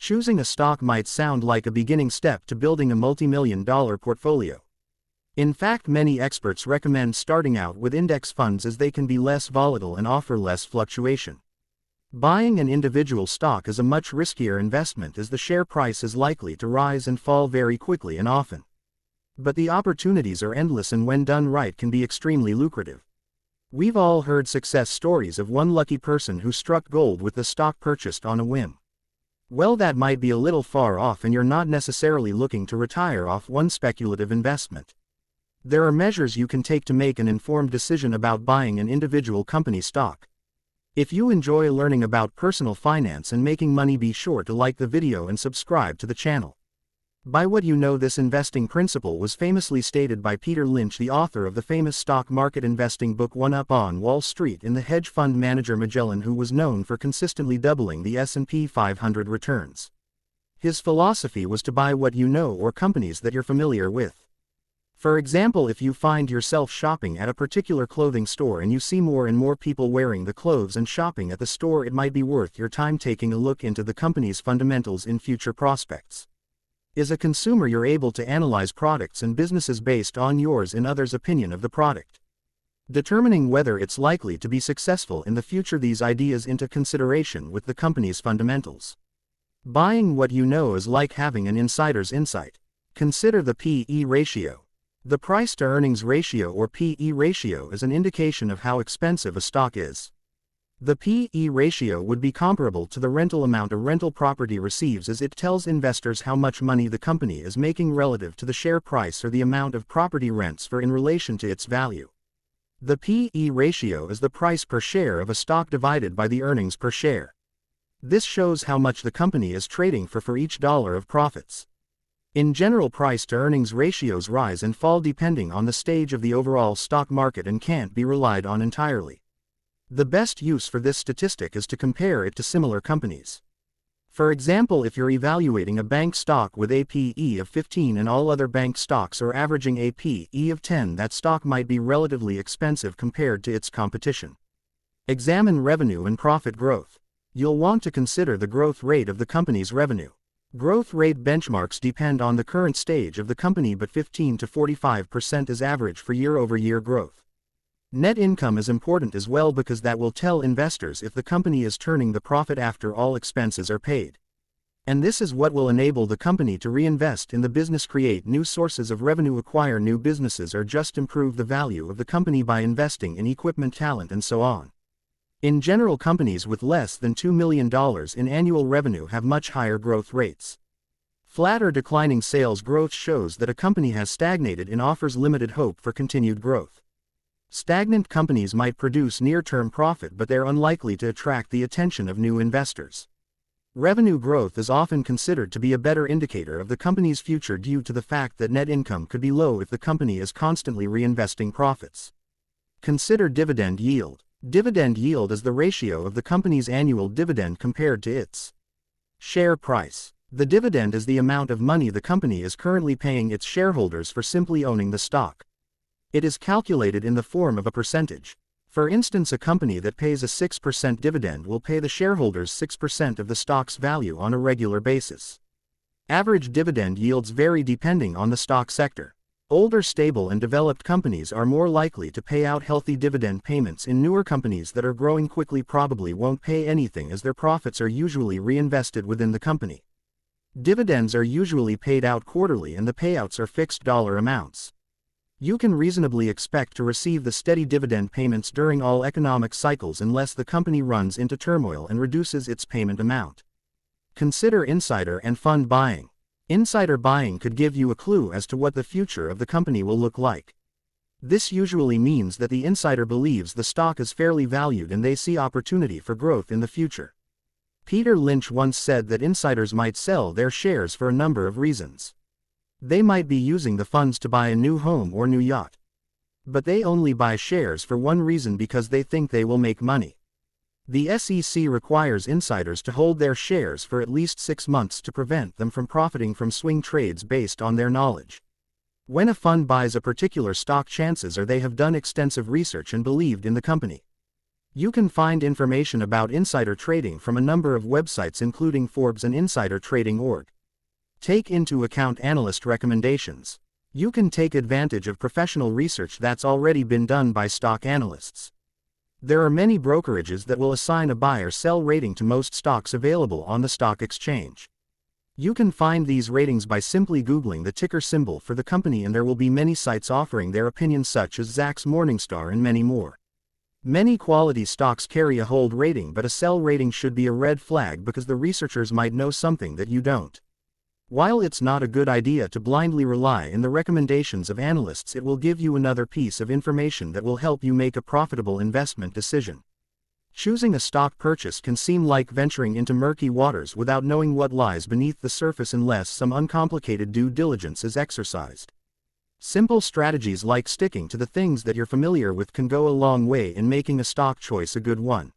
Choosing a stock might sound like a beginning step to building a multi-million-dollar portfolio. In fact, many experts recommend starting out with index funds as they can be less volatile and offer less fluctuation. Buying an individual stock is a much riskier investment as the share price is likely to rise and fall very quickly and often. But the opportunities are endless and when done right can be extremely lucrative. We've all heard success stories of one lucky person who struck gold with the stock purchased on a whim. Well, that might be a little far off and you're not necessarily looking to retire off one speculative investment. There are measures you can take to make an informed decision about buying an individual company stock. If you enjoy learning about personal finance and making money, be sure to like the video and subscribe to the channel. Buy what you know. This investing principle was famously stated by Peter Lynch, the author of the famous stock market investing book One Up on Wall Street, and the hedge fund manager Magellan, who was known for consistently doubling the S&P 500 returns. His philosophy was to buy what you know or companies that you're familiar with. For example, if you find yourself shopping at a particular clothing store and you see more and more people wearing the clothes and shopping at the store, it might be worth your time taking a look into the company's fundamentals in future prospects. As a consumer, you're able to analyze products and businesses based on yours and others' opinion of the product, determining whether it's likely to be successful in the future. These ideas into consideration with the company's fundamentals. Buying what you know is like having an insider's insight. Consider the P/E ratio. The price-to-earnings ratio, or P/E ratio, is an indication of how expensive a stock is. The P/E ratio would be comparable to the rental amount a rental property receives, as it tells investors how much money the company is making relative to the share price or the amount of property rents for in relation to its value. The P/E ratio is the price per share of a stock divided by the earnings per share. This shows how much the company is trading for each dollar of profits. In general, price-to-earnings ratios rise and fall depending on the stage of the overall stock market and can't be relied on entirely. The best use for this statistic is to compare it to similar companies. For example, if you're evaluating a bank stock with a P/E of 15 and all other bank stocks are averaging a P/E of 10, that stock might be relatively expensive compared to its competition. Examine revenue and profit growth. You'll want to consider the growth rate of the company's revenue. Growth rate benchmarks depend on the current stage of the company, but 15 to 45% is average for year-over-year growth. Net income is important as well because that will tell investors if the company is turning the profit after all expenses are paid. And this is what will enable the company to reinvest in the business, create new sources of revenue, acquire new businesses, or just improve the value of the company by investing in equipment, talent, and so on. In general, companies with less than $2 million in annual revenue have much higher growth rates. Flat or declining sales growth shows that a company has stagnated and offers limited hope for continued growth. Stagnant companies might produce near-term profit, but they're unlikely to attract the attention of new investors. Revenue growth is often considered to be a better indicator of the company's future due to the fact that net income could be low if the company is constantly reinvesting profits. Consider dividend yield. Dividend yield is the ratio of the company's annual dividend compared to its share price. The dividend is the amount of money the company is currently paying its shareholders for simply owning the stock. It is calculated in the form of a percentage. For instance, a company that pays a 6% dividend will pay the shareholders 6% of the stock's value on a regular basis. Average dividend yields vary depending on the stock sector. Older, stable, and developed companies are more likely to pay out healthy dividend payments. In newer companies that are growing quickly probably won't pay anything, as their profits are usually reinvested within the company. Dividends are usually paid out quarterly and the payouts are fixed dollar amounts. You can reasonably expect to receive the steady dividend payments during all economic cycles unless the company runs into turmoil and reduces its payment amount. Consider insider and fund buying. Insider buying could give you a clue as to what the future of the company will look like. This usually means that the insider believes the stock is fairly valued and they see opportunity for growth in the future. Peter Lynch once said that insiders might sell their shares for a number of reasons. They might be using the funds to buy a new home or new yacht. But they only buy shares for one reason: because they think they will make money. The SEC requires insiders to hold their shares for at least 6 months to prevent them from profiting from swing trades based on their knowledge. When a fund buys a particular stock, chances are they have done extensive research and believed in the company. You can find information about insider trading from a number of websites including Forbes and Insider Trading Org. Take into account analyst recommendations. You can take advantage of professional research that's already been done by stock analysts. There are many brokerages that will assign a buy or sell rating to most stocks available on the stock exchange. You can find these ratings by simply Googling the ticker symbol for the company, and there will be many sites offering their opinions such as Zacks, Morningstar and many more. Many quality stocks carry a hold rating, but a sell rating should be a red flag because the researchers might know something that you don't. While it's not a good idea to blindly rely on the recommendations of analysts, it will give you another piece of information that will help you make a profitable investment decision. Choosing a stock purchase can seem like venturing into murky waters without knowing what lies beneath the surface unless some uncomplicated due diligence is exercised. Simple strategies like sticking to the things that you're familiar with can go a long way in making a stock choice a good one.